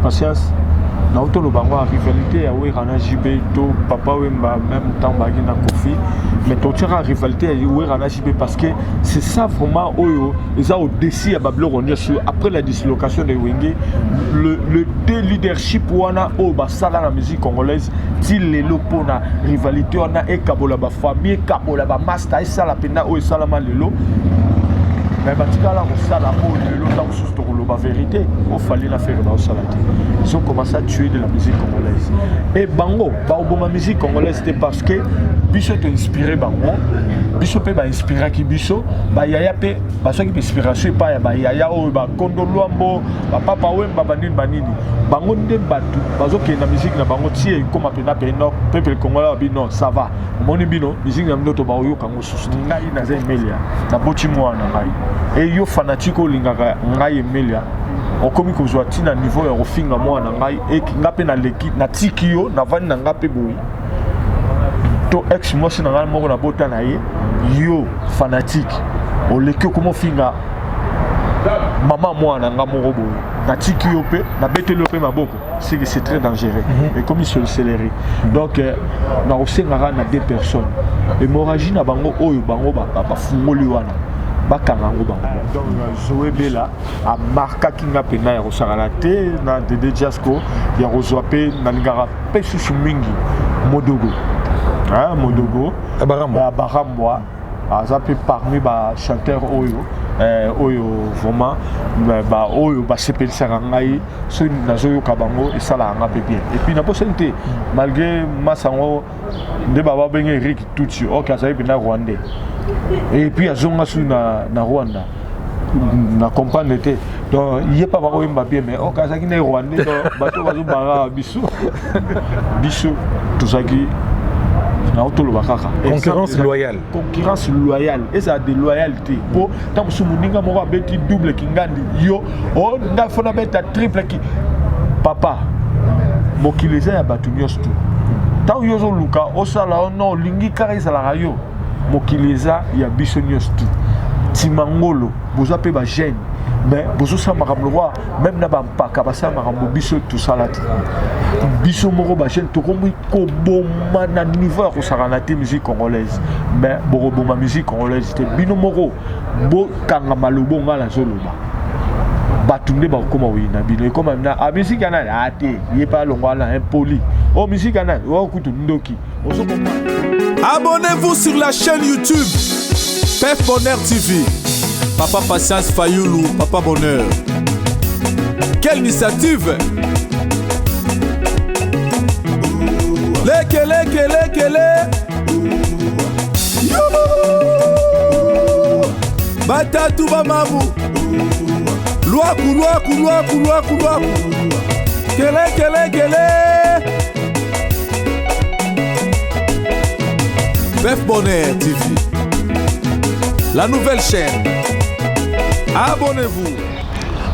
patience. Nauto le bango a rivalité à Ouerana JB to papa Wemba même temps bagina Kofi mais tu as rivalité à Ouerana JB parce que c'est ça vraiment Oyo ils ont décidé à Bablo après la dislocation de Wenge le deux leadership wana o basala la musique congolaise til le lopona rivalité on a et kabola ba famille kabola ba master et ça la pena o salama lelo mais batika la sala o lelo tant sous la vérité, il fallait la faire dans la ils ont commencé à tuer de la musique congolaise. Et Bango, la musique congolaise, c'était parce que Bisso t'a inspiré Bango, Bisso peut inspirer qui Bisso, Yaya peut, parce que l'inspiration n'est pas Yaya, Kondo Luambo, Papa Wemba Banini, Bango n'est pas tout, parce que la musique n'a pas entier, comme appelé non, peuple congolais, non, ça va. Mon bino, musique n'a pas de baoyo, quand on se dit, n'a pas Emelia, n'a pas de moi, et yo fanatique au lingaka, n'a Emelia. On comme que je suis à niveau et finga moi na ngai et qui ngape na l'équipe na tikio na vani na ngape boy to ex moi c'est na ngai moko na bota na ye yo fanatique o lekio comment finga maman moi na nga moko boy na tikio pe na betelo pe maboko c'est très dangereux et comme il se accéléré donc na osengara na deux personnes hémorragie na bango oyo bango ba fungoli wana bakangango bango donc Zoé Bella a marqué kinga pena ya rosala te na Dede Jasco ya rozwape na lingara pesu mingi modogo modogo baramwa azape parmi ba chanteur oyo vraiment ba oyo ba sepel sarangai so nazoyo kabango et ça la nga bien et puis na possibilité malgré masango de baba benga Eric Tucci o kazayi bina rwandais et puis à Zonga na Rwanda na comprendre te donc il y a pas vraiment bien mais au cas qui n'est rwandais donc bateau bazo bara biso tout ça qui na auto le bakaka concurrence loyale et ça de loyauté pour tant que muninga moko beti double kingandi yo on na fona beta triple qui papa mokileza ya batunyos tout tant yo zo luka osala non lingi karisa la rayo mokileza ya biso nyos tout timangolo boza pe ba jeune mais bozo sa makambo roi même na ba mpaka ba sa makambo biso tout salati biso moko ba jeune to kombi ko boma na niveau ko sarana te musique congolaise mais boro boma musique congolaise te bino moko bo kanga malobo ngala zoloba batunde ba koma wina bino comme na a musique ana ate yé pas longwana impoli o musique ana o kutu ndoki ozo komba. Abonnez-vous sur la chaîne YouTube Pef Bonheur TV. Papa Patience Fayoulou, Papa Bonheur. Quelle initiative! Lekele Batatu Bamamu Luaku Kele Pef Bonheur TV, la nouvelle chaîne. Abonnez-vous.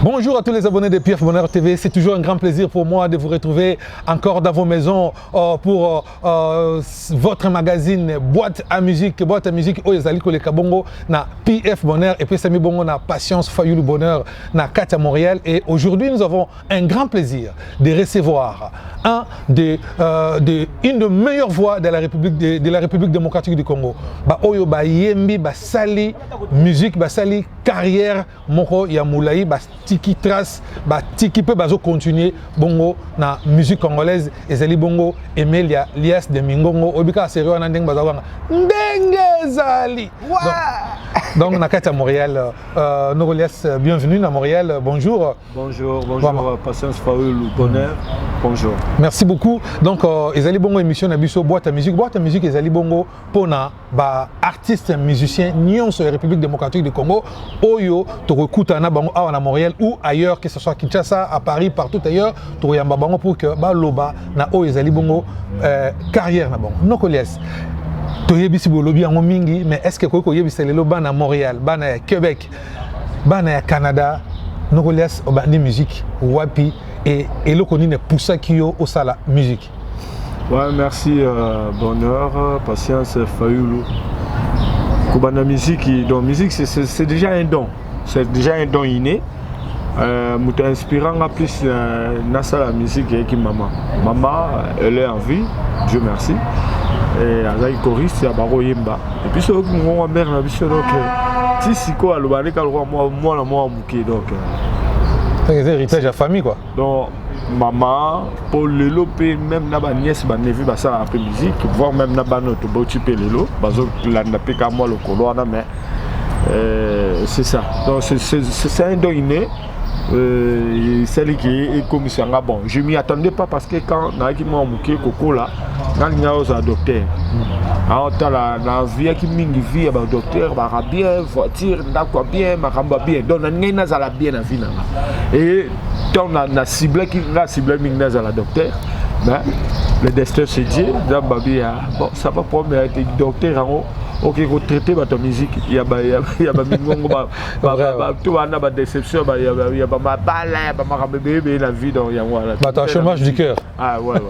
Bonjour à tous les abonnés de Pef Bonheur TV, c'est toujours un grand plaisir pour moi de vous retrouver encore dans vos maisons pour votre magazine Boîte à musique Oyezali Koleka Bongo na Pef Bonheur et puis Sami Bongo na Patience Fayoulou Bonheur na Katia Montréal. Et aujourd'hui nous avons un grand plaisir de recevoir une des meilleures voix de la République démocratique du Congo. Ba Oyo ba yembi ba sali musique ba sali carrière moko ya moulayi ba tiki trace ba tiki pe bazo continuer bongo na musique congolaise ezali bongo Emelia Lias de Mingongo obika sérieux na ndenge bazawanga ndenge zali donc na Katia Montréal Lias, bienvenue na Montréal. Bonjour Patience Fayoulou Bonheur. Bonjour. Merci beaucoup. Donc ezali bongo émission na biso Boîte à musique ezali bongo pona ba artistes musiciens nyonso la République démocratique du Congo oyo to rekuta na bango awa na Montréal ou ailleurs, que ce soit à Kinshasa, à Paris, partout ailleurs, to yamba bango pour que ba loba na oyo ezali bongo carrière na bango. Nokolias to yebisi bolobi yango mingi, mais est-ce que ko yebisi lelo bana Montréal, bana Québec, bana Canada, Nokolias obandi musique wapi et le connu ne poussa kio au sala musique. Ouais, merci Bonheur, Patience Fayoulou. Kubana musique, donc musique c'est déjà un don. C'est déjà un don inné. Mouta inspirant plus Nasa la musique et qui maman. Maman, elle est en vie, Dieu merci. Et elle est choriste, elle est yemba. Et puis c'est mon mère n'a vu donc si c'est quoi le balai quand moi mouké donc. C'est un héritage à famille quoi. Donc maman pour le lopé même na ba nièce ba neveu ba ça un peu musique voire même na ba notre beau type lelo bazo la na pe ka moi le colo na mais c'est ça. Donc c'est un don inné. Celle qui est commissaire bon, je m'y attendais pas parce que quand Naki m'a mouké Coco là, quand il y a un docteur, alors t'as la vie qui mingi vie bah docteur bah bien voiture d'accord bien maramba bien donc on est dans la bien la vie là et tant na cible qui la cible mingi dans la docteur mais le destin c'est Dieu dans babi bon ça va pas mais être docteur en haut. Ok, vous traitez votre musique, il y a ma déception, il y a ma balle, la vie dans le chômage du cœur. Ah ouais.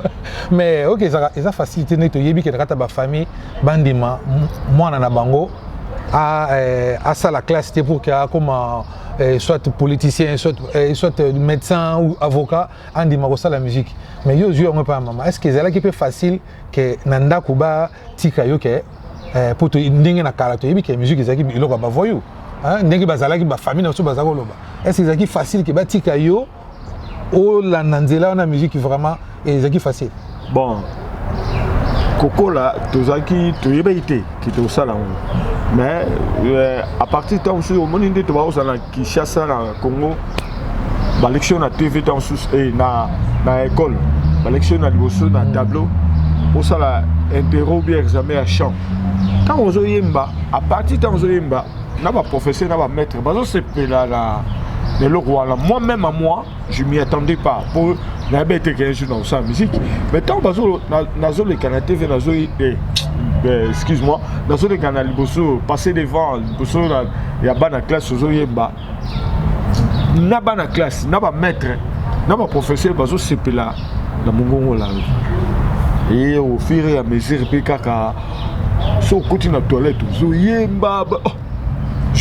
Mais ok, ils ont facilité notre yebi que la famille, bandima, moi na bango, à ça la classe c'était pour qu'il y ait comme soit politicien, soit médecin ou avocat, on dit que la musique. Mais yo on pas maman. Est-ce que c'est là qui est facile que nanda kuba tika yo que pour te ndenge na kala to yebi que musique ezaki iloko ba voyou hein ndenge bazalaki ba famille na so bazako loba est-ce que ezaki facile que ba tika yo o la nanzela na musique vraiment ezaki facile bon Coco là tozaki to yebaité qui to sala mais à partir de temps au monde inde to ba osala Kinshasa na Congo ba lection na TV temps et na école ba lection na liboso na tableau osala interro bien examen à chant. Quand on a yemba, à partir de temps on yemba, n'a pas professeur, n'a pas maître. Parce que c'est là le roi là. Moi-même à moi, je m'y attendais pas. Pour la bête qui est jour dans sa musique. Mais tant que les Canadiens viennent excuse-moi, dans les Canadiens passer devant, il y a pas de classe aux yemba. N'a pas de classe, n'a pas maître, n'a pas professeur. Parce que c'est là dans mon gongo là. Et au fur et à mesure, si on continue à la toilette, je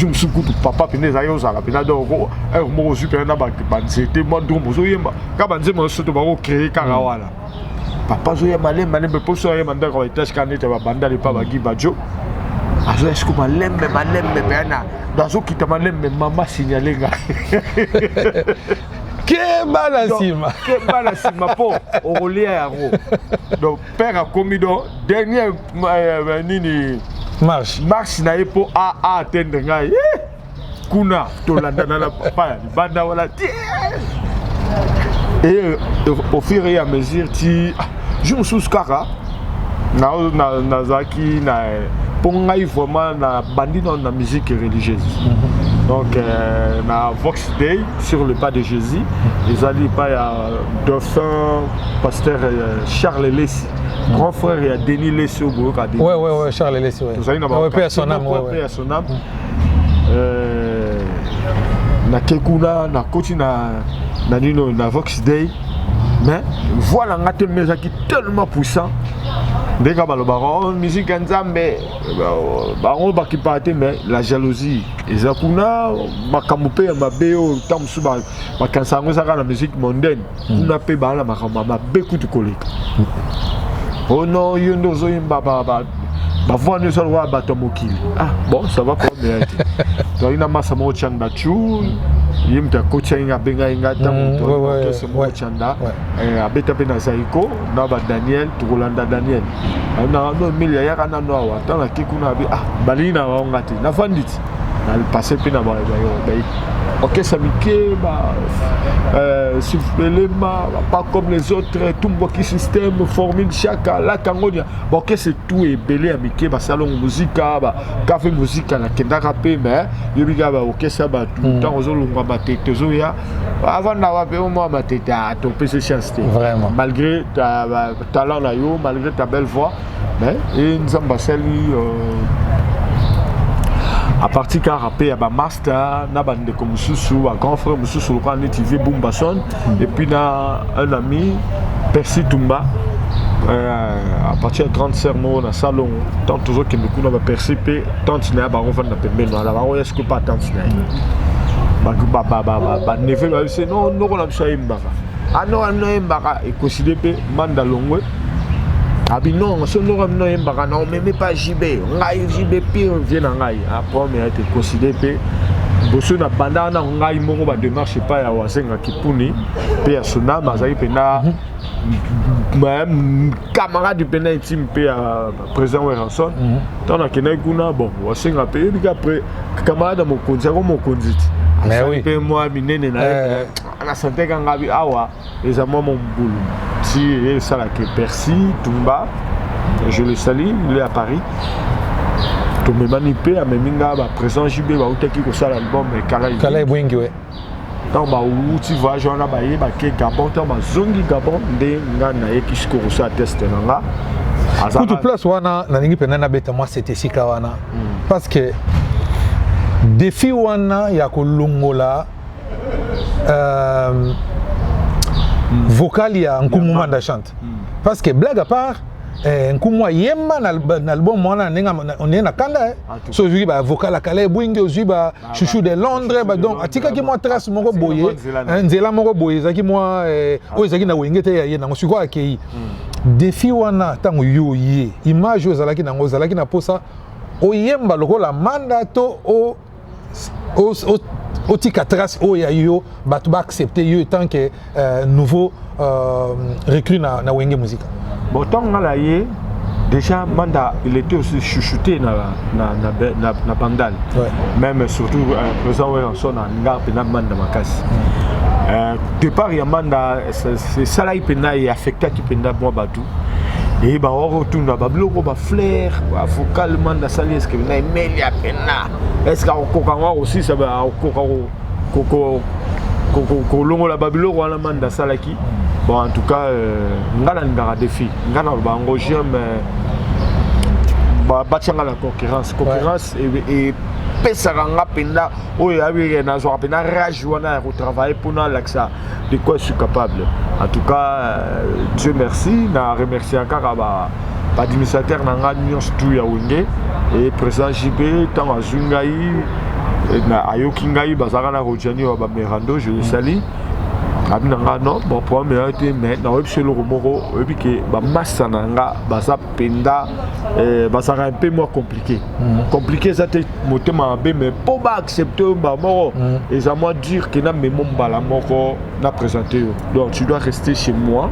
me suis dit, papa, je suis allé au Zara, je suis allé au super, c'était moi, je me suis dit, je me suis dit, créer Karawala. Papa, je suis allé, je me suis allé, je suis allé, est-ce que je suis allé, Que balancima pour rouler à ro. Donc père a commis donc dernière marche na pour à atteindre ngai. Kuna to la na papa banda wala. Et au fur et à mesure je me suis kara na zaki na pour ngai vraiment na bandi dans la musique religieuse. Donc, na Vox Day sur le pas de Jésus, les alliés pas à Dauphin, pasteur Charles Lessi, grand frère et à Denis Lessi au Bourg. Ouais, Charles Lessi, ouais. Vous allez n'avoir paix à son âme, paix à son âme. Na Kekuna, na Koti, na Vox Day, mais voilà un atelier qui est tellement puissant. Dès que le baron, musique mais baron qui partait mais la jalousie. Et ça kuna makamupé mabeo tam suba makansango ça la musique mondaine. On a payé bala makamba beaucoup de collègues. Oh non, yondo zoimba baba. Ba voix ne soit batomokili. Ah bon, ça va pas mais. Donc il a massa mo chanda chou. Il m'a coaché inga benga inga tam to c'est mo chanda. Abeta pe na Zaiko, na ba Daniel, Turolanda Daniel. Na no milia ya kana no wa. Tana kikuna bi balina wa ngati. Na fanditi. Na passé pe na ba ok, ça m'est pas comme les autres, tout le système, formule, chaque la Cangonia. Bon, ok, c'est tout et belé à Mickey, salon musique, café musique, la Kenda rapé, mais il y a ok, ça va tout le temps, on va tête, avant d'avoir fait au moins ma tête à ton PC chasteté. Vraiment. Malgré ta talent, malgré ta belle voix, mais il nous a à partir de rapper à master, na bande comme Soussou, à grand frère Soussou, le grand TV Boombason, et puis na un ami Percy Tumba. À partir de 30 sermons dans le salon, tant toujours que nous avons percé, tant que nous avons fait un peu de temps, est-ce que pas tant que nous neve c'est non non on a besoin mbaka ah non non mbaka et considéré manda longwe abi non so no no mbaka non mais pas JB ngai JB pire vient ngai après mais a été considéré boso na banda na ngai moko ba démarche pas ya wasenga kipuni pe ya sona mazai pena même camarade pena team pe ya président Weranson tant na kena kuna bon wasenga pe bi après camarade mo konza ko mo konziti mais oui pe moi minene na santé kanga bi awa les amants mon boulot si ça la que Percy Tumba je le salue il est à Paris to me manipé à meminga ba présent JB ba utaki ko sala album Kala Bwingi ouais tant ba uti voyage on a ba ye ba ke Gabon tant ba zongi Gabon de ngana ye kisiko ko sa test nanga kutu place wana na ningi pena na beta moi c'était sika wana parce que défi wana ya ko longola vocal ya Nkumu Manda chante parce que blague à part Nkumu yemba na album mwana nenga on est na kanda so jui ba vocal à Kala Bwingi jui ba chouchou de Londres ba donc atika ki moi trace moko boye nzela moko boye zaki moi o zaki na wengete ya ye na ngosiko akei défi wana tango yo ye image ozalaki na ngozalaki na posa oyemba lokola manda to o tika trace o ya yo batu ba accepter yo tant que nouveau recrue na wenge musique. Bon tant ngala ye déjà manda il était aussi chouchouté na Bandal. Ouais. Même surtout président Weranson na ngar pena manda makasi. Départ ya manda c'est ça là il pena et affecté qui pena moi batu. Et bah on retourne ba bloko ba flair ba vocal manda sali est-ce que na email ya pena. Est-ce que kokanga aussi ça va koko longo la babilo wana manda salaki. Bon en tout cas ngala ngara défi ngana ba ngoje mais ba batchanga la concurrence et pesaranga penda oyo abi na zo pena rage wana ko travailler pour na l'axa de quoi je suis capable. En tout cas Dieu merci na remercier encore ba administrateur na nga nyonso tout ya wenge et président JB tant azungai na ayoki ngai bazaka na rojani wa ba merando je le salue. Abinanga non bon problème était mais na website le romoro ebike ba masana nga baza penda basaka un peu moins compliqué ça te motema be mais pour ba accepter ba moro et ça moi dire que na memo mbala moko na présenter donc tu dois rester chez moi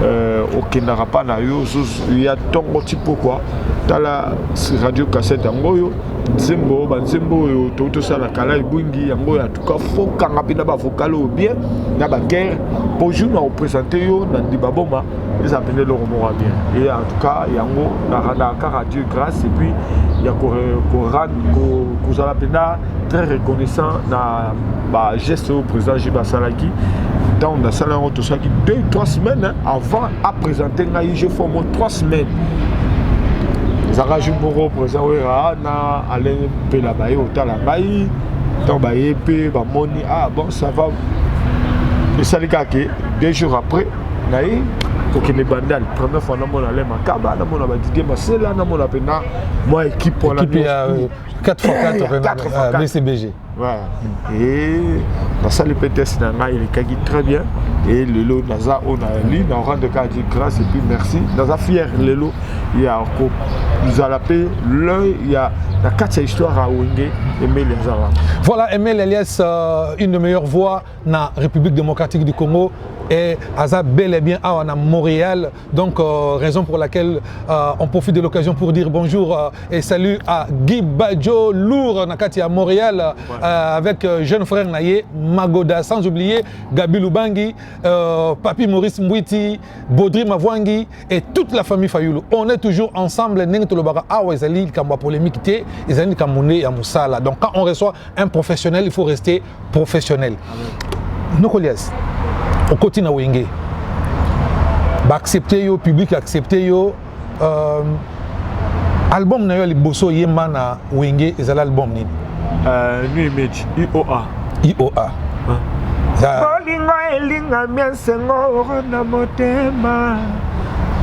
au Kenara na yo il y a tongo tipo quoi dans la radio cassette ngoyo nzembo yo toto sala Kala Bwingi yango ya tuka fo kanga pina ba vocal ou bien na ba guerre pour jour na présenter yo na ndibaboma ils appellent le romora bien et en tout cas yango na radio grâce et puis il y a ko sala pina très reconnaissant na ba geste au président Jiba Salaki dans la salle en tout ça qui 2-3 semaines avant à présenter ngai je forme 3 semaines Zara Jumboro président na aller pe la baie au talabai donc baie pe ba moni ah bon ça va et ça les gars que 2 jours après naï pour que les bandal première fois na mona le makaba na mona ba Didier Masela na mona pena moi équipe pour la 4x4 BCBG ouais et dans ça le PTS na il est très bien et le lot naza on a li na rendre cas de grâce et puis merci naza fier le lot il y a encore nous a l'appelé l'un il y a la 4 histoire à Wenge Emel Yazara. Voilà Emel Elias une des meilleures voix na République démocratique du Congo et Aza bel et bien à Montréal donc raison pour laquelle on profite de l'occasion pour dire bonjour et salut à Guy Badjo Lourd Nakati à Montréal avec jeune frère Naye Magoda sans oublier Gabi Lubangi Papi Maurice Mbouiti Baudry Mavwangi et toute la famille Fayulu on est toujours ensemble Nengtolobara Awezali Kamba polémique Ezali Kamouné et Moussala donc quand on reçoit un professionnel il faut rester professionnel Nokolias au côté na wenge ba accepter yo public accepter yo album na yo liboso yemba na wenge ezala album nini New Image IOA bolingo elinga miensengo na motema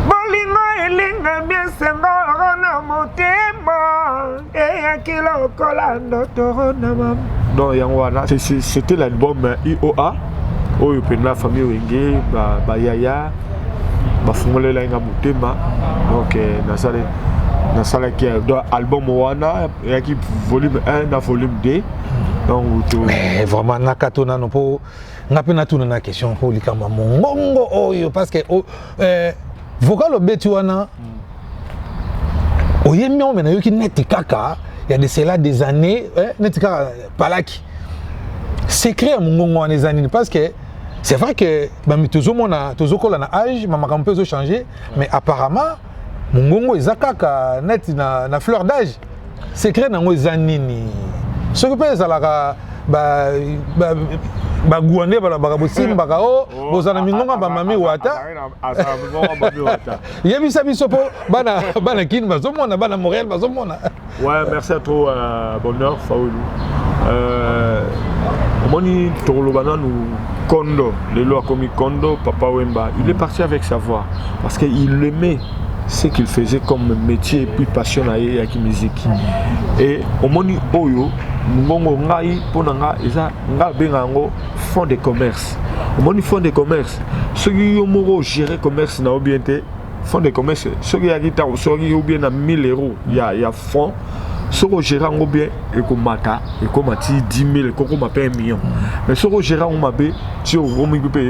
bolingo elinga miensengo na motema eyakila okola ndoto na mama donc c'était l'album IOA oyo pena famille wenge ba yaya ba fungolela nga mutema donc na sala qui donc album wana yaki volume 1 na volume 2 donc mais vraiment nakatona no po ngapi na tuna na question ko likama mongongo oyo parce que vocal obeti wana oyemi on mena yoki neti kaka il y a de cela des années neti kaka palaki secret mongongo wana les années parce que c'est vrai que bami tozomona tozokola na âge makambo peut changer mais apparemment mongongo ezakaka neti na fleur d'âge secret nango ezanini ce que peut ezalaka bagouane balabaka bosimbaka o bozana mingonga bamami wata yebisa biso po bana kini bazomona bana Montréal bazomona. Ouais, merci à toi Bonheur Faoulou. Omoni Torolobana nous Kondo, les lois comme Kondo, Papa Wemba, il est parti avec sa voix parce qu'il aimait ce qu'il faisait comme métier et puis passionné avec la musique. Et Omoni Oyo, Ngongo Ngai, Ponanga, Eza Nga Bengango, fonds de commerce. Omoni fonds de commerce, ceux qui ont géré commerce na obienté, fonds de commerce, ceux qui ont bien à 1000 €, il y a fonds. Ce que gérant ou bien et comme mata et comme a 10 000 et comme a 1 million mais ce que gérant ou mabé tu au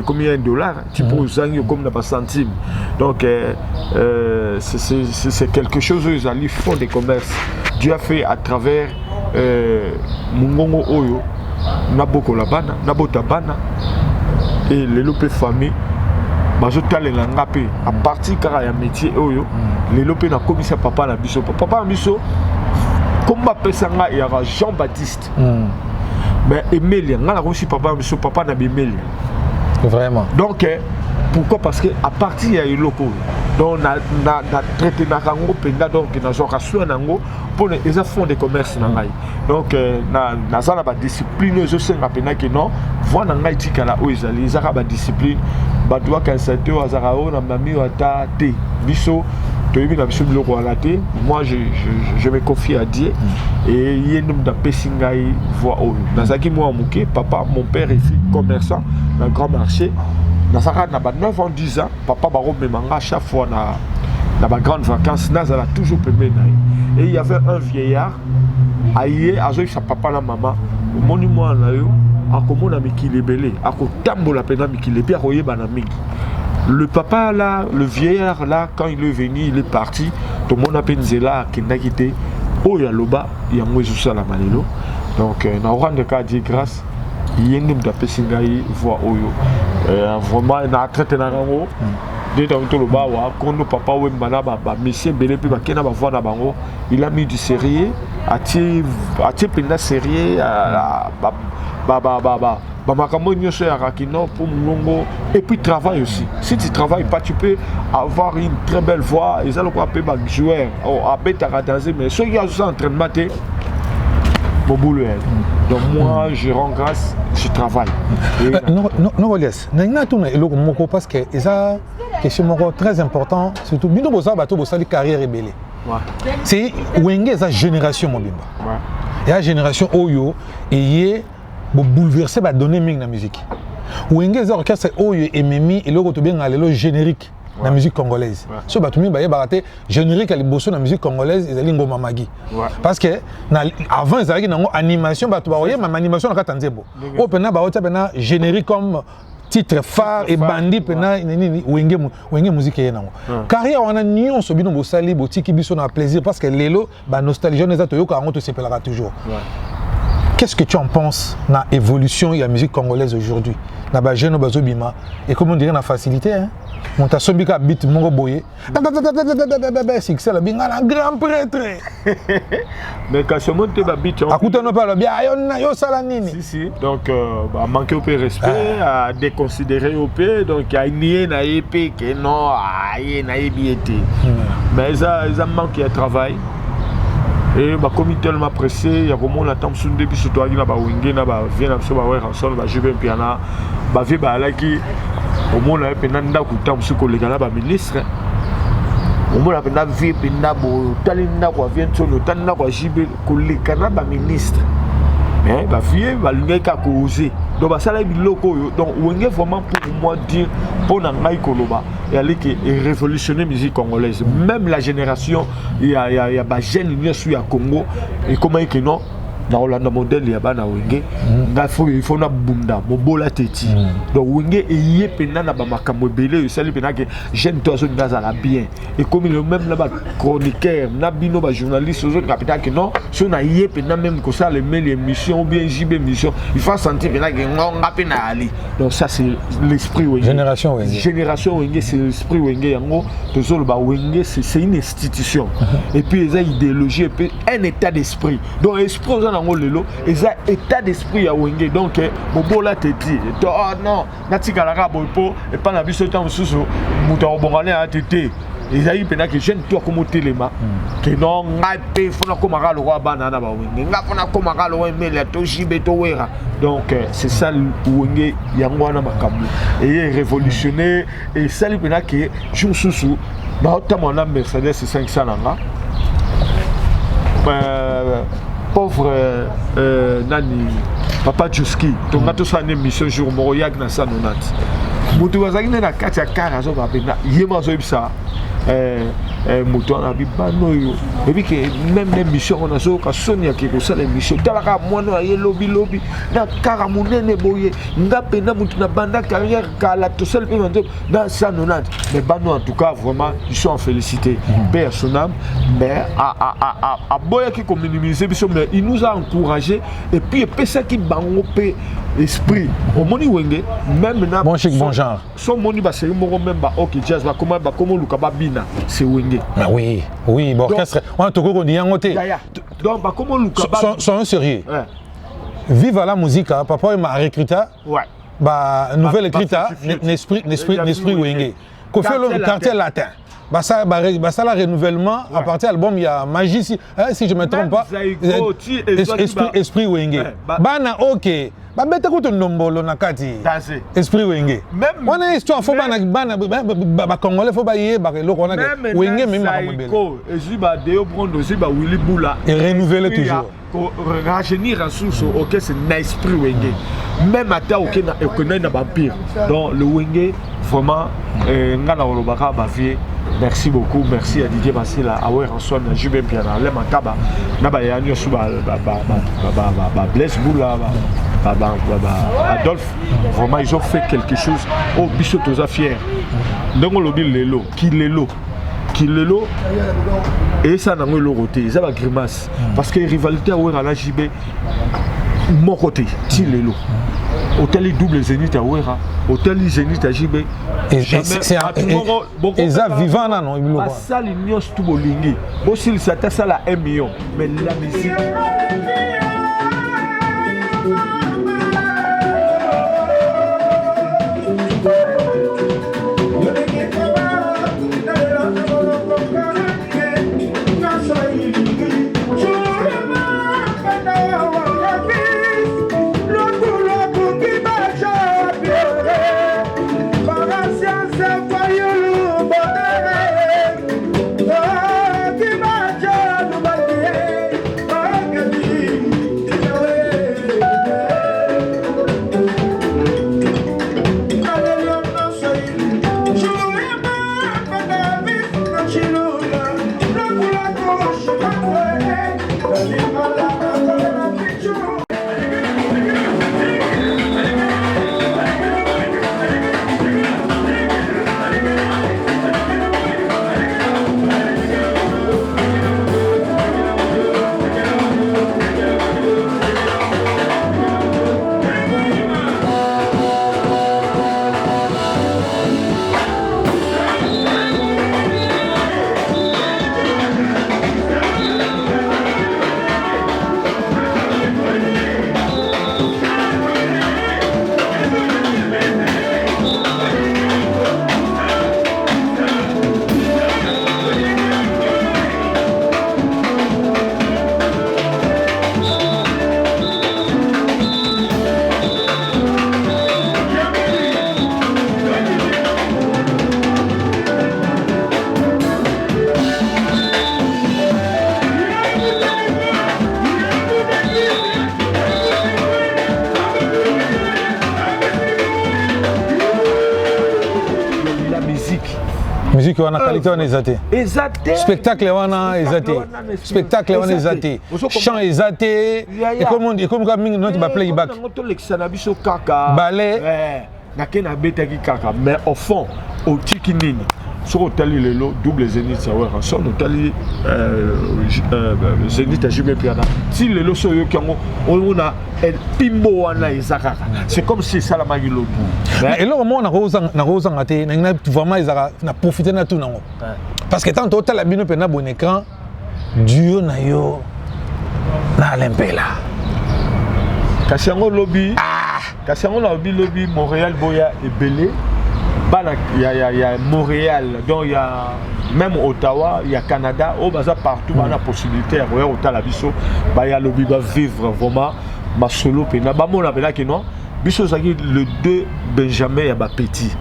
combien de $, tu peux usagner comme n'a pas centime donc c'est quelque chose ils allaient font des commerces Dieu a fait à travers Mungongo Oyo Naboko Labana Nabota Bana et les lopes famille bazotale na ngapé à partir car il y a métier Oyo les lopes na commissaire papa na biso comme Pesanga il y aura Jean-Baptiste mais Emelia on a reçu papa na Emelia vraiment donc pourquoi parce que à partir il y a eu locaux donc na traité na rango penda donc na zo rassure nango pour les fonds de commerce na ngai donc na zala ba discipline je sais rapena que non voilà ngai tikala o ezali zaka ba discipline ba doit qu'un secteur azarao na mami wata te biso. Moi je me confie à Dieu et il y a un nombre de pessingaï voix au Nazaki moi mouké papa mon père est commerçant dans le grand marché Nazaka n'a pas 9 ans 10 ans papa baro me manga chaque fois na ba grande vacances Nazala toujours pemé et il y avait un vieillard aïe azo sa papa la maman au monument na yo akomona mikile belé akotambola pena mikile bia royeba na mingi. Le papa là, le vieillard là, quand il est venu, il est parti. Tout le monde a pensé là, qu'il n'a quitté. Oh, il y a l'oba, il y a moi juste à la manilo. Donc, on a rendu cas de grâce. Il y a une personne qui voit Oyo. Vraiment, il a traité dans le haut. Dès que le bas, quand le papa ou Mbana, monsieur Belé, puis Bakena, voit dans bango, il a mis du sérieux, a tiré pena sérieux, et puis travail aussi. Si tu ne travailles pas, tu peux avoir une très belle voix. Ils ont appelé joueur, à bête à danser, mais ceux qui ont ça entraînement, mon boulot. Donc moi, je rends grâce, je travaille. Non, Elias, parce que c'est très important, surtout, la carrière rebelle. C'est la génération mobimba. Et la génération Oyo, et bouleverser ba donner ming na musique. Wenge za orchestre Oyo et Memi et le bien le générique na musique congolaise. So ba tumi ba yebate générique ali bosso na musique congolaise ezali ngoma magi. Parce que avant ezali na animation ba to ba oye ma animation na katanzebo. O pena ba ota pena générique comme titre phare et bandi pena nini wenge musique yenango. Carrière on a nion so bino bosali botiki biso na plaisir parce que lelo ba nostalgie na za to yoka ngo to sepelaka toujours. Qu'est-ce que tu en penses de l'évolution de la musique congolaise aujourd'hui? Et comme on dirait, la facilité. On t'a sombi qu'à bit mon boye. C'est que c'est le grand prêtre. Mais quand je monte ma bite, on ne parle bien. Si, si. Donc, manquer au respect, à déconsidérer au pays. Donc, il y a une épée qui non, il y a une biété. Mais ils ont manqué de travail. Et ma comité tellement pressé, il y a vraiment la temps sur le début surtout avec la bawingue na ba vient sur ba ouais ensemble ba jouer piano ba vie ba là qui au monde là pendant da ku temps sur collègue là ba ministre au monde là pendant vie pendant bo talinda quoi vient sur le talinda quoi jibe collègue là ba ministre mais bah vieux bah l'unité a causé donc bah ça là il loco donc Wenge vraiment pour moi dire pour n'engager Koloba et aller que révolutionner musique congolaise même la génération il y a bah jeune union sur à Congo et comment que non dans le modèle il y a bana Wenge il faut na bunda mobola teti donc Wenge et y est pena na ba makambo belé ça lui pena que jeune toi zo ngaza la bien et comme le même là bas chroniqueur na bino ba journaliste zo capital que non si on a y est pena même que ça les mêmes émissions ou bien JB émission il faut sentir pena que on a pena ali donc ça c'est l'esprit Wenge génération Wenge c'est l'esprit Wenge yango toujours ba Wenge c'est une institution et puis les idéologie et puis un état d'esprit donc esprit lelo eza état d'esprit ya Wenge donc bobola teti to non natika la bopo et pas na biso temps susu muto obongane a tete ezali pena que jeune toi comme telema que non ngape fona komaka lo bana na ba Wenge ngafona komaka lo emele to jibe to wera donc c'est ça Wenge yango wana makambo et révolutionner et ça li pena que jour susu ba otama na Mercedes 500 nanga pauvre nani papa Juski donc quand ça une émission jour moroyak na sanonat mutu wazakine na kati ya kara zo ba bena yema zo ibsa mutu na bibano yo et puis que même l'émission on a zo ka sonia ki ko ça l'émission talaka mono ya lobby na kara munene boye ngape na mutu na banda carrière kala to seul pe dans sanonat mais bano en tout cas vraiment ils sont en félicité père son âme mais à boya qui comme minimiser mais il nous a encouragé et puis ça qui bango pe esprit au moni Wenge même na bon chic bon genre son moni ba c'est mo même ba OK jazz ba comment luka ba bina c'est Wenge mais oui bon orchestre on to ko ni yangote donc ba comment luka ba sont sérieux vive la musique papa m'a recruté bah nouvelle écrita l'esprit Wenge ko fait le quartier latin ça la renouvellement à partir de l'album il y a magie si je me trompe pas esprit Wenge bana OK ba bete ko to nombolo na kati esprit Wenge même on a histoire faut bana ba congolais faut ba yé ba eloko na Wenge même ba mobile et si ba Deo Brondo aussi ba Willy Bula et renouveler toujours rajeunir en source OK c'est l'esprit Wenge même à ta OK na économie na vampire donc le Wenge vraiment ngana olobaka ba vie. Merci beaucoup, merci à Didier Massila, à Ranson, à Jubin Piana, à Lemakaba, à Yanyo Souba, à Blaise Boula, à Adolphe. Vraiment, ils ont fait quelque chose. Oh, Bissot aux fier. Donc, on lobby l'élo, qui l'élo. Et ça n'a pas le roté, ça va grimace. Parce que la rivalité à la JB, mon côté, qui l'élo. Hôtel double Zénith à Ouera, hôtel Zénith à JB. Et ça vivant là non il ça l'union tout bolingi bon s'il s'attache à la 1 million mais la musique musique wana qualité wana ezate ezate spectacle wana ezate spectacle wana ezate chant ezate et comme comme mingi notre ba playback to lekisa na biso kaka ballet na kena betaki kaka mais au fond au tiki nini sur otali lelo double zénith ça ouais rançon otali zénith ajime piana si lelo so yo kango on a el pimbo wana ezaka c'est comme si ça la magilo et là au moins na rosa ngate na vraiment ezaka na profiter na tout nango parce que tant total la bino pe na bon écran duo na yo na lempela kasi yango lobby kasi yango na lobby Montréal boya ebele. Il y a Montréal, donc il y a même Ottawa, il y a Canada, au bazar partout, on a la possibilité de voir Ottawa biso, il y a le biba vivre vraiment ma solo pena. Ba mon appela que non, biso zaki le 2 Benjamin ya ba petit.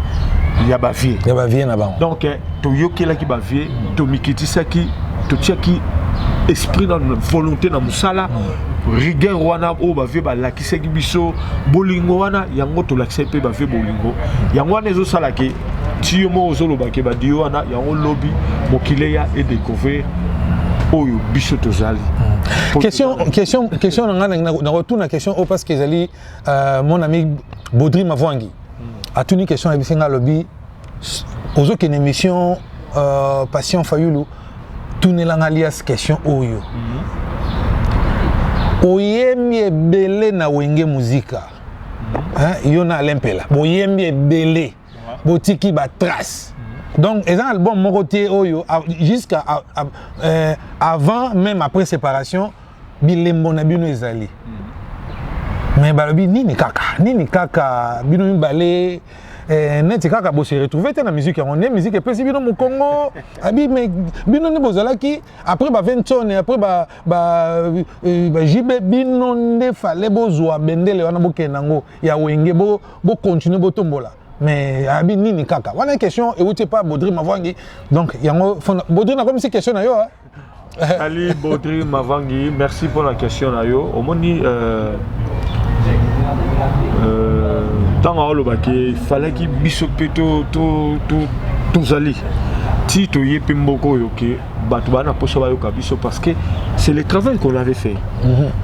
Il y a ba vie. Il y a ba vie na ba. Donc to yoki la ki ba vie, to mikiti saki, to tiaki esprit dans volonté na musala. Rigueur wana o ba vie ba lakiseki biso bolingo wana yango to lakise pe ba vie bolingo yango wana ezo sala ke ti yo mo ozolo ba ke ba dio wana yango lobby mokile ya et découvrir oyo biso tozali question na retour na question o parce que ezali mon ami Baudry Mavwangi a tuni question ebisenga lobby ozo ke émission Patient Fayulu tunelanga alias question oyo oyemi ebele na wenge muzika yo na lempela boyemi ebele botiki ba trace donc un album moko tie oyo jusqu'à avant même après séparation bilembo na bino ezali mais balobi nini kaka bino mibale neti kaka bo se retrouver te na musique on est musique et puis bino mo Congo abi mais bino ne bozalaki après ba 20 tonnes après ba jibe bino ne fallait bozwa bendele wana bokenango ya wenge bo continuer bo tombola mais abi nini kaka wana question et outé pas Baudry Mavwangi donc yango Baudry na comme si question na yo Ali Baudry Mavwangi merci pour la question na yo omoni tant il fallait qu'il biso peto tous ali si tu y es pimboko yoke batubana poso ba yoka biso parce que c'est le travail qu'on avait fait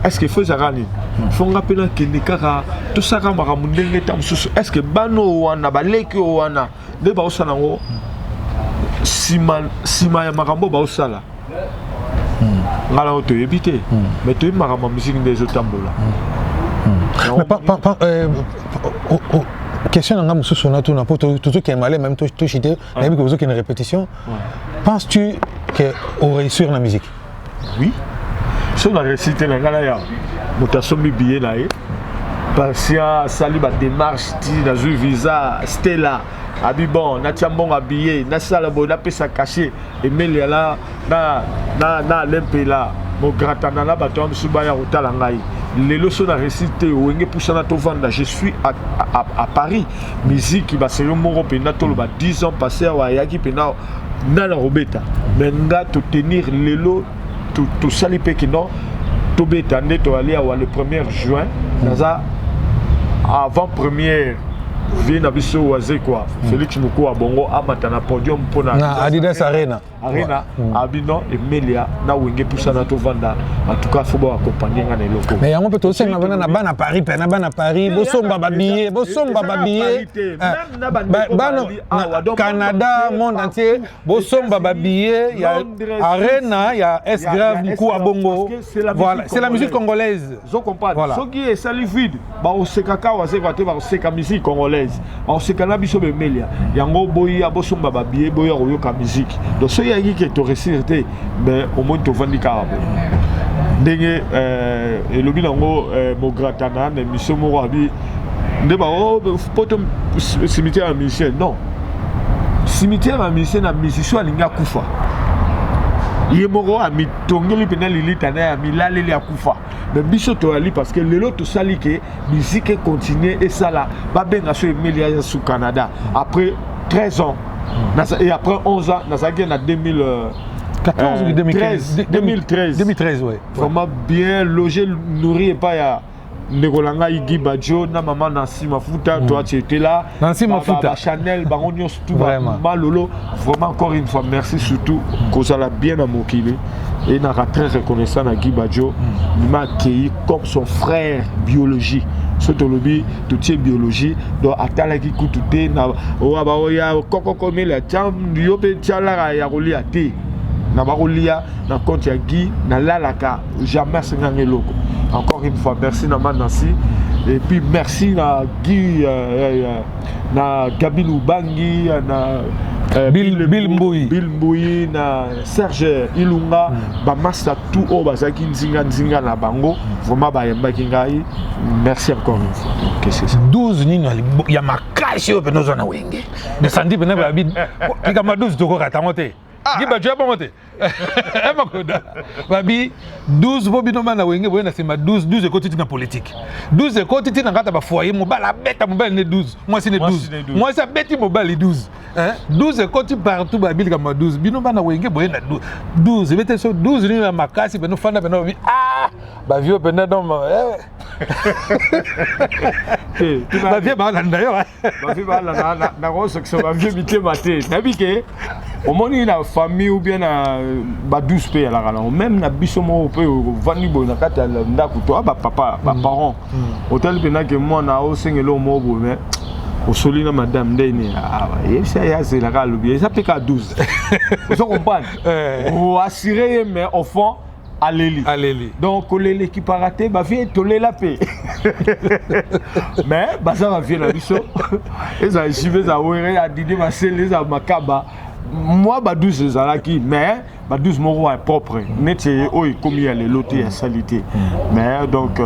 est-ce que faut zarani faut rappeler que nekaka tout ça ka makamundenge tamsusu est-ce que bano wana baleki wana de ba osana ngo sima ya makambo ba osala ngala oto yebite mais tu makama musique des otambola. Question d'anga mususu na tuna pour tout qui est malé même tout chité na bi ko zo qui une répétition penses-tu que on réussir la musique oui so na réussite na ngala ya mutasomi billet na e patient sali ba démarche ti na zu visa Stella abi bon na tiambonga billet na sala bo na pesa caché et meli là na lempela mo gratana la bato msuba ya rotala ngai les leçons de récite wenge poussana to vanda je suis à Paris musique qui va se mon pena to ba 10 ans passé wa yaki pena na la robeta mais nga to tenir lelo to salipe ki non to beta ne to aller à le 1er juin dans avant première vient na biso waze quoi Félix Muko abongo amata na podium pona na Adidas Arena abino emelia na wenge pusana to vanda en tout cas faut ba accompagner nga na loko mais yango peut aussi na bana Paris pe na bana Paris bosomba ba billet même na bana Canada monde entier bosomba ba billet il y a Arena il y a S grave Muko abongo voilà c'est la musique congolaise zo comprendre ce qui est sali vide ba osekaka waze ba te ba oseka musique congolaise on se kana biso be melia yango boya bosomba ba billet boya koyoka musique donc ce yangi qui est resté mais au moins to vandika ndenge et lobi nango mo gratana na mission mo abi ndeba poto cimetière musicien non cimetière musicien na musicien alinga kufa yemoro ami tongeli pena lilita na milale ya kufa mais biso to ali parce que lelo to sali que musique continue et ça là ba benga so Emilia sous Canada après 13 ans et après 11 ans na ça en 2014 ou 2013 2013 ouais vraiment bien logé nourri et pas Nekolanga Iggy Badjo, na maman Nancy Mafuta, toi tu étais là. Nancy Mafuta. Chanel, Baronios, tout vraiment. Malolo. Vraiment encore une fois, merci surtout. Kozala bien à Mokile. Et n'a très reconnaissant à Iggy Badjo. Il m'a accueilli comme son frère biologie. Surtout le tout est biologie. Donc attends qui coûte tout na oya koko comme la cham yope chala ya rolia té. Na barolia na compte ya Guy na lalaka jamais sengangé loko. Encore une fois merci na Nancy et puis merci na Guy na Gabi Lubangi na Bill Mbouyi na Serge Ilunga ba massa tout au bazaki nzinga na bango vraiment ba yamba kingai merci encore une fois. Qu'est-ce que c'est 12 nino ya makashi yo penozo na wenge de sandi pena ba bid pika ma 12 toko katangote giba tu abamote makoda babi 12 bobino mana wenge boyena sema 12 ekoti na politique 12 ekoti na ngata ba foyer mobala beta mobile ne 12 moi c'est ne 12 moi ça beti mobile 12 hein 12 ekoti partout ba bil kama 12 bino mana wenge boyena 12 bete so 12 ni na makasi beno fanda beno bi ba vio pena donc ba vie ba landa yo ba vie ba landa na rose que ça va vie bité maté nabike au moni na famille ou bien na ba 12 pe la rala même na biso mo pe vandi bo na kata la ndako to ba papa ba parents hôtel pena que moi na o sengelo mo bo mais au solina madame ndene et ça ya c'est la rala bien ça peut qu'à 12 vous comprenez ou assurer mais au fond Alléli. Donc, l'équipe qui a raté, bah, vient toller la paix. Mais, bah, ça va venir la biso. Et ça, je vais à Didi, ma celle, à Makaba. Moi, bah, 12, c'est là qui, mais, bah, 12, mon roi est propre. Net, oh, comme il y a les lotés à salité. Mais, donc,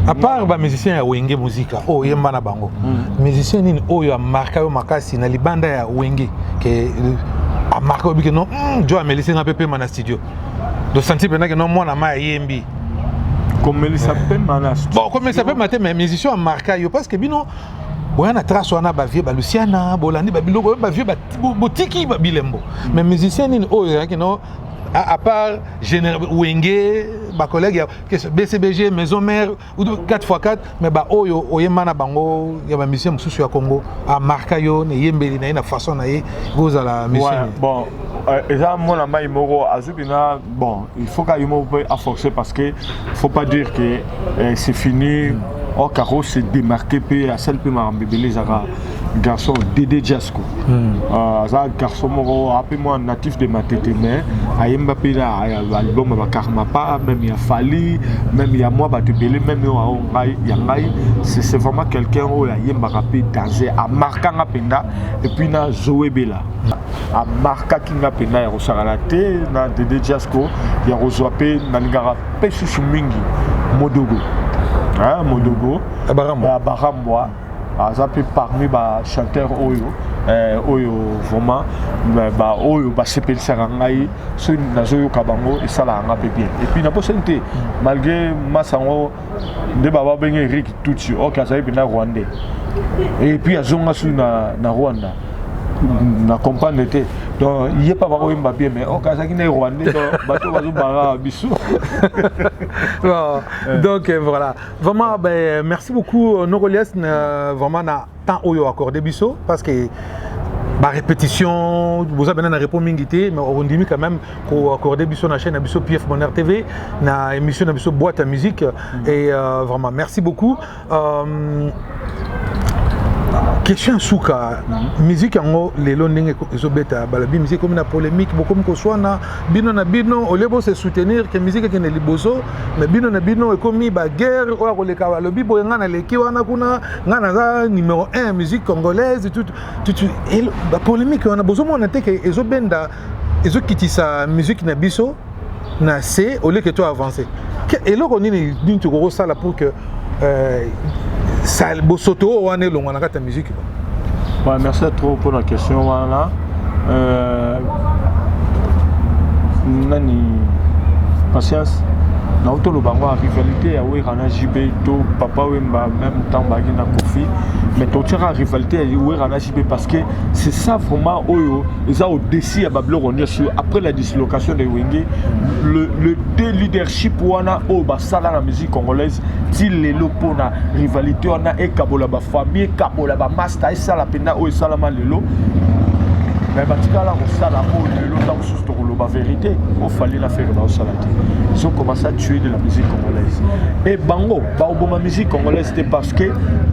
à part les musiciens qui wenge musique, oh, il y a un bango. Musiciens qui ont marqué au makasi, na libanda ya wenge, que a marqué que non, Joe Melissa n'a pas pu dans studio. De sentir que non, moi, na ma yembi. Comme Melissa peut dans studio. Bon, comme Melissa peut mater, mais musiciens ont marqué parce que bino, on a trace on a bavier, ba Luciana, Bolandi, ba Bilo, ba vieux, ba Botiki, ba Bilembo. Mais musiciens ni oh, qui non. À part Wenge, ma collègue, BCBG, Maison Mère, 4x4, mais bah oyo oyemana bango, il y a ma mission mususu ya Congo, à Marcayo, ne yembeli na façon na ye goza la mission. Bon, et ça mon ami Moro azubina, bon, il faut qu'il y forcer parce que faut pas dire que c'est fini. Au carreau c'est démarqué peu à celle peu mambébélé zara garçon Dédé Jasko. Ça garçon Moro appelle-moi natif de ma tête mais ayemba pe là album ba karma pas même il y a Fali même il y a moi ba te belé même il y a c'est vraiment quelqu'un où la yemba rapé danger à marquant apenda et puis na Zoé Bella à marquer kinga pena ya rosagalate na Dédé Jasko ya rozoapé na ngara pe sumingi Modogo. Hein, Modogo, Baramboa, ça peut parmi les chanteurs Oyo, vraiment, Oyo, CPL Sarangaï, ceux Nazoyo Kabango et ça l'a bien. Et puis, la possibilité, malgré Massango, de Baba Ben Eric Tutsi, au Kazaï, na Rwandais. Et puis, à Zongasu na Rwanda. Na comprendre était donc il y a pas vraiment bien mais au cas qui est rwandais bateau va bara biso. Donc voilà vraiment ben merci beaucoup Nogolias vraiment na temps oyo accordé biso parce que ma répétition vous avez bien répondu mingité mais on dit quand même qu'on accordé biso na chaîne biso PF Bonheur TV na émission na biso boîte à musique et vraiment merci beaucoup. Question souka musique en les longues ezobeta balabi musique comme na polémique beaucoup comme soit na bino au lieu de se soutenir que musique qui ne liboso mais bino et comme ba guerre ou koleka balobi boyenga na leki wana kuna ngana za numéro 1 musique congolaise tout et la polémique on a besoin de que ezobenda ezokitisa musique na biso na C au lieu que toi avancer et là on est d'une gros ça là pour que ça bosoto ou on est long on a ta musique. Ouais, merci trop pour la question voilà. Nani patience na otolo bango rivalité ya Werana JB to Papa Wemba même temps bagina Kofi mais to tira rivalité ya Werana JB parce que c'est ça vraiment oyo eza au-dessus ya bablo sur après la dislocation de Wenge le deux leadership wana o basala na musique congolaise ti lelo pona rivalité wana e kabola ba famille kabola ba master esala pena o esala ma lelo mais batikala kosala o lelo tant que la vérité il fallait la faire dans salade ils ont commencé à tuer de la musique congolaise et bango ba musique congolaise c'était parce que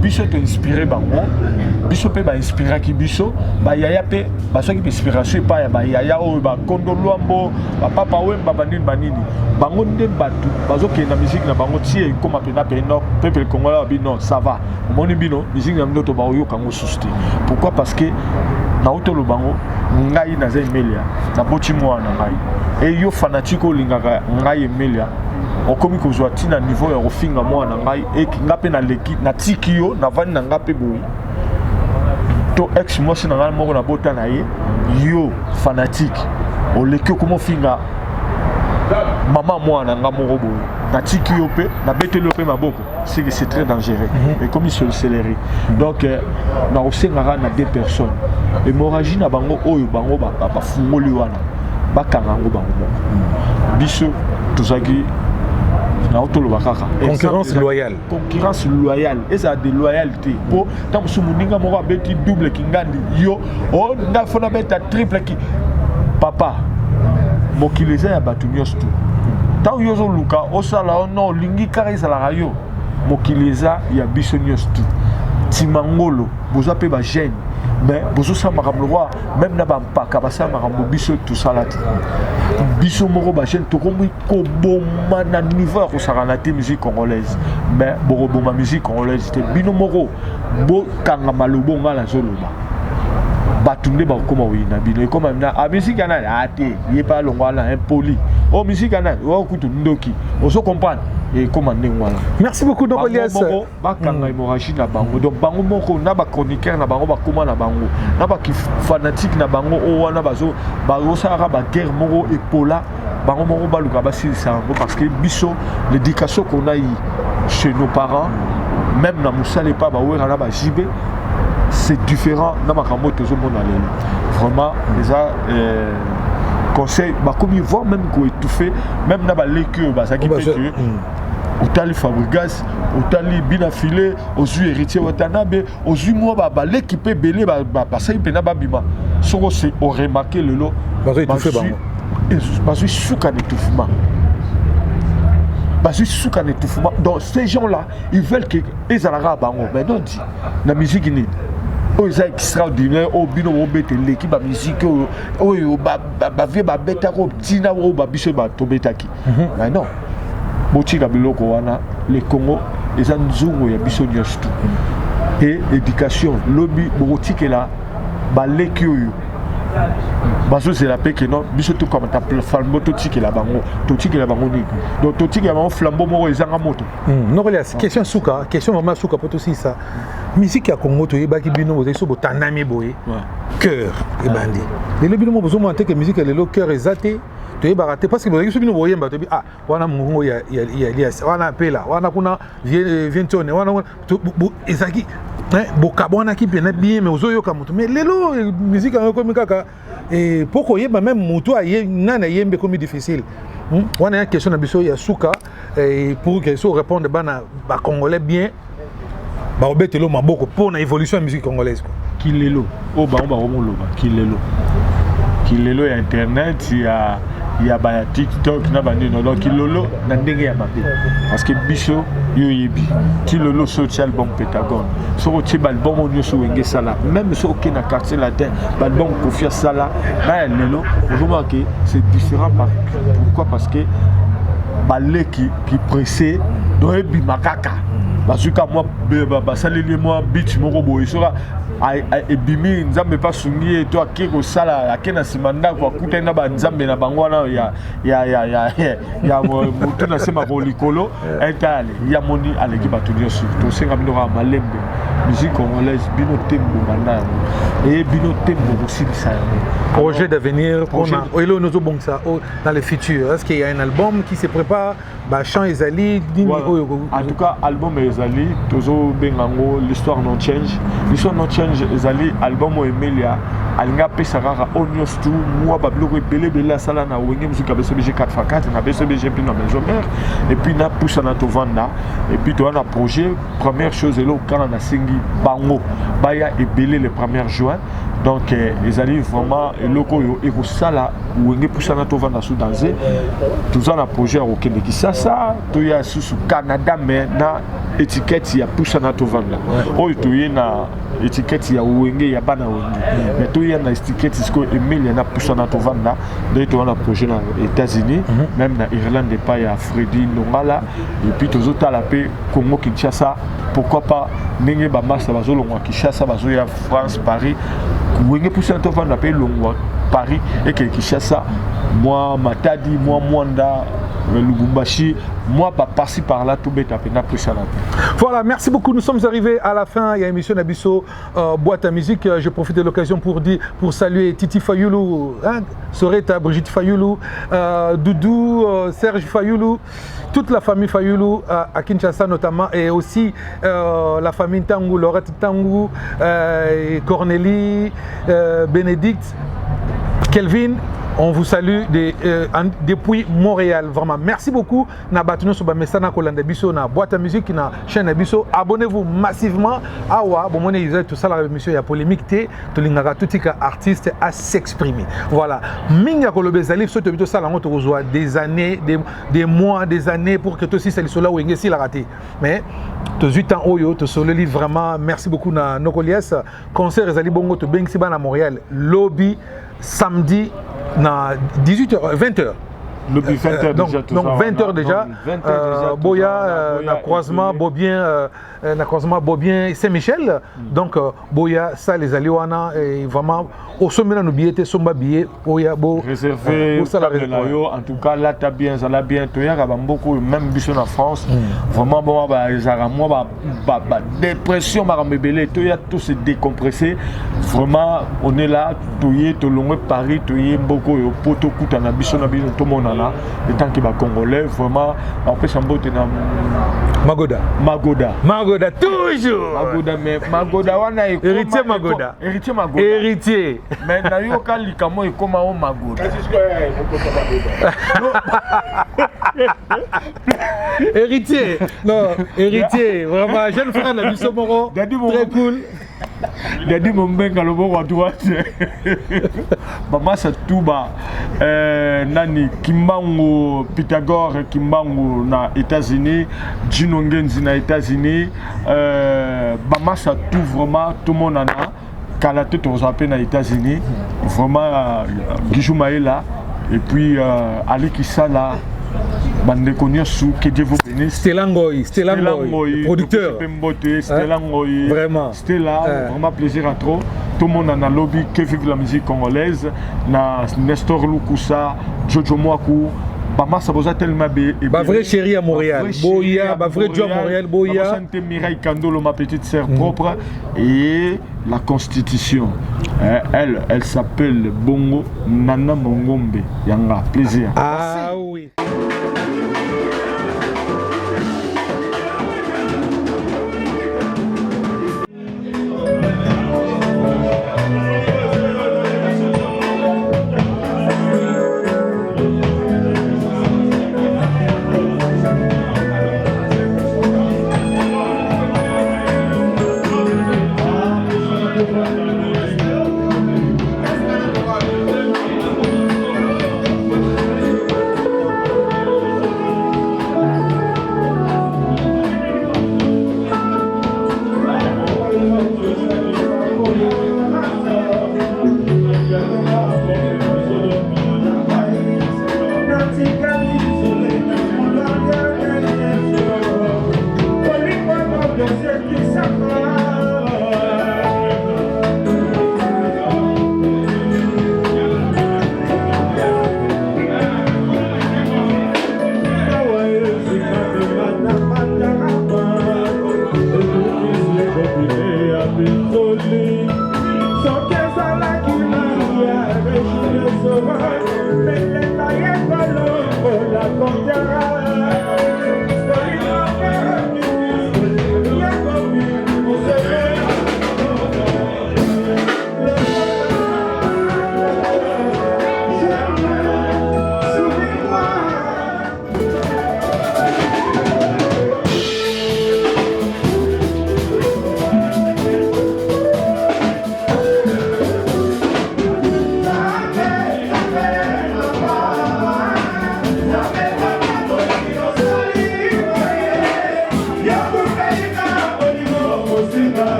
biso est inspiré bango biso pe ba inspiré ki biso ba yaya pe ba so ki inspiration pa ya ba yaya o ba kondo luambo ba papa Wemba banini bango nde batu bazo ke na musique na bango tie comme pena pe no peuple congolais bi non ça va moni bino musique na ndoto ba yo kango susté pourquoi parce que na otolo bango ngai na zemelia na boti mwana ngai et yo fanatique olingaka ngai emelia okomi kozwa tina niveau ya kofinga mwana ngai et ngape na leki na tiki yo na vani na ngape boyi to ex moi c'est na ngai moko na bota na ye yo fanatique oleki komo finga maman mwana nga moko boyi na tiki yo pe na beteli yo pe maboko c'est très dangereux et comme il se accéléré donc na osengaka na deux personnes hémorragie na bango oyo bango ba fungoli wana bakanga ngo bango biso tozaki na otoloba kaka concurrence loyale et ça de loyauté po tant que muninga moko abeti double kingandi yo o nda fona beta triple ki papa mokileza ya batu nyonso tant yo zo luka osala ono lingi karisa la rayo mokileza ya biso nyonso timangolo boza pe ba jeune mais bozo sa makambo roi même na ba mpaka ba sa makambo biso tout ça là biso moko ba jeune to komi ko boma na niveau ko sara te musique congolaise mais boko boma musique congolaise te bino moko bo kanga malobo ngala zoloba batunde ba koma wina bino comme na a musique na ate yé pas longwana impoli o musique na o kutu ndoki o so comprendre et comment ngwana. Merci beaucoup donc Elias. Ba kanga hémorragie na bango donc bango moko na ba chroniqueur na bango ba koma na bango na ba fanatique na bango o wana bazo ba osara ba guerre moko epola bango moko ba luka ba silisa parce que biso l'éducation qu'on a eu chez nos parents même na musale pas ba wera na ba JB c'est différent na makambo tozo mona lelo vraiment déjà conseil bah comme ils voient même qu'on étouffé même na ba lekio ba ça qui peut tuer Otali Fabregas, Otali Binafilé, Ozu héritier Watanabe, Ozu moi ba l'équipe belé ba ça il pena ba bima. Soko c'est au remarqué le lot. Bazu souka d'étouffement. Bazu souka d'étouffement. Donc ces gens-là, ils veulent que les Arabes bango. Mais non dit, la musique ni. Oh c'est extraordinaire. Oh bino o bete l'équipe ba musique. Oh ba vie ba beta ko tina o ba biso ba tobetaki. Mais non. Botika biloko wana le Congo les anzungu ya biso nyonso et éducation lobby botika la baleki oyo bazo c'est la paix que non biso tout comme ta flambeau totika la bango ni donc totika bango flambeau moko ezanga moto non Elias question souka question vraiment souka pour tout ça musique ya Congo to yebaki bino bozo botanami boye cœur et bandi le bino bozo monter que musique le cœur exaté tu es baraté parce que vous avez vu boyemba tu ah wana mungo ya Elias wana pela wana kuna vientone wana ezaki bokabona ki bien mais ozoyo ka mutu mais lelo musique comme kaka et poko yeba même mutu aye nana yembe comme difficile wana ya question na biso ya suka et pour que so répondre bana ba congolais bien ba obetelo maboko pour na évolution de musique congolaise quoi kilelo o ba romoloba kilelo ya internet ya ba TikTok na bandi no donc kilolo na ndenge ya mabe parce que biso yo yebi kilolo social album Pentagone so ti album on so wenge sala même so ok na quartier latin album Kofia sala na lelo vraiment que c'est différent pourquoi parce que baleki qui pressé do ebi makaka parce que moi basaleli moi beat moko boy sera ebimi nzambe pa sungi to akiko sala akena simanda kwa kutenda ba nzambe na bango na ya mutu na sema ko likolo etale ya moni aleki batu nyonso to senga bino ka malembe musique congolaise bino tembo banda et bino tembo aussi ça projet d'avenir dans le futur. Est-ce qu'il y a un album qui se prépare? Chant Ezali, en tout cas, album Ezali, Tozo Bengango, l'histoire non change. L'histoire non change, Ezali, album Emilia, Alinga Pesarara, Onios tout, moi, Bablo, Bele, Salana, Wenge, Musique, BCBG 4x4, na BCBG, puis na Maison Mère, et puis na Poussana Tovanda, et puis tu as un projet, première chose, là, quand on a Sengi, Bango, Baya et Bele le 1er juin. Donc, ils allaient vraiment, et loko et au sala, où on est poussé à tout vendre sous danser. Tout un projet au Québec, ça, tout y a sous Canada, mais na étiquette, il y a poussé à tout vendre. Oh, tout y a na étiquette, il y a Ouenge, il y a Bana Ouenge. Mais tout y a na étiquette, c'est ce que Emile, il y a poussé à tout vendre. Donc, tout un projet aux États-Unis, même na Irlande, il y a Freddy Nongala, et puis tout autres à la paix, Congo, Kinshasa, pourquoi pas, Nengue Bamasa, Bazolongwa, Kinshasa, Bazoya, France, Paris. Wenge poussé un tovan d'appel Longwa Paris et que Kinshasa, moi Matadi, moi Mwanda, Lubumbashi, moi par-ci par-là tout bête à peine poussé. Voilà, merci beaucoup. Nous sommes arrivés à la fin. Il y a émission Nabiso boîte à musique. Je profite de l'occasion pour saluer Titi Fayoulou, Soreta, Brigitte Fayoulou, Doudou, Serge Fayoulou, toute la famille Fayoulou à Kinshasa notamment, et aussi la famille Tangou, Laurette Tangou, Cornélie, Bénédicte, Kelvin. On vous salue depuis Montréal. Vraiment, merci beaucoup. Nabatouno sur Bamesana Kolanda Biso, na boîte à musique, na chaîne Biso. Abonnez-vous massivement. Awa, bon, tout ça, la émission, il y a polémique. Tout le artiste à s'exprimer. Voilà. Minga Kolobezali, ce que ça, on des années, des mois, des années pour que tout ça, c'est là où il y a raté. Mais, tu as 8 ans, tu as le livre vraiment. Merci beaucoup, na Nokolias. Concert, Ezali Bongo, tu Benxiban à Montréal. Lobby, samedi. 18h, 20h. Donc 20h déjà. Boya, na croisement Bobien Saint-Michel. Donc Boya, ça les Aliwana et vraiment au sommet nous billets somba billets Boya bo réservé en tout cas là t'as bien ça l'a bien toi y a beaucoup même bison en France vraiment bon bah dépression m'a rebellé toi y a tout se décompressé vraiment on est là toi y est long Paris toi y beaucoup au poto kuta na bison na bison tout le monde là le temps qui va congolais vraiment on peut s'emboter dans Magoda toujours Magoda wana héritier Magoda héritier mais na yo kalikamo e koma o Magoda héritier non héritier vraiment jeune frère na biso moko très cool. Dadi Mombenga le bon à droite. Maman ça tout bas. Nani Kimbango Pythagore Kimbango na États-Unis, Gino Ngenzi na États-Unis. Maman ça tout vraiment tout le monde en a. Kalaté aux appels na États-Unis. Vraiment Guijou Maïla et puis Ali Kisala. Bande connu sous que Dieu vous bénisse. Stella Ngoy, producteur. Stella Ngoy. Vraiment. Stella, vraiment plaisir à trop. Tout le monde en a lobby que vive la musique congolaise. Na Nestor Lukusa, Jojo Mwaku. Bama ça vous a tellement bien. Ba vrai chéri à Montréal. Boya, ba vrai Dieu à Montréal, Boya. Santé Mireille Kandolo, ma petite sœur propre. Et la Constitution. Elle s'appelle Bongo Nana Mongombe. Yanga, plaisir. Ah oui.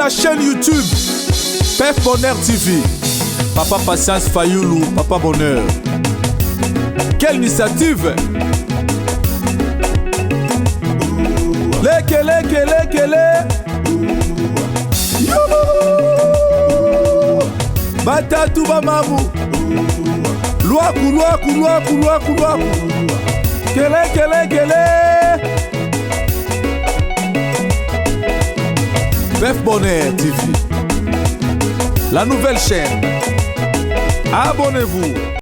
la chaîne YouTube Pef Bonheur TV. Papa Patience Fayoulou, Papa Bonheur. Quelle initiative! Lekele. Batatu bamamu. Luaku. Kele. Pef Bonheur TV. La nouvelle chaîne. Abonnez-vous.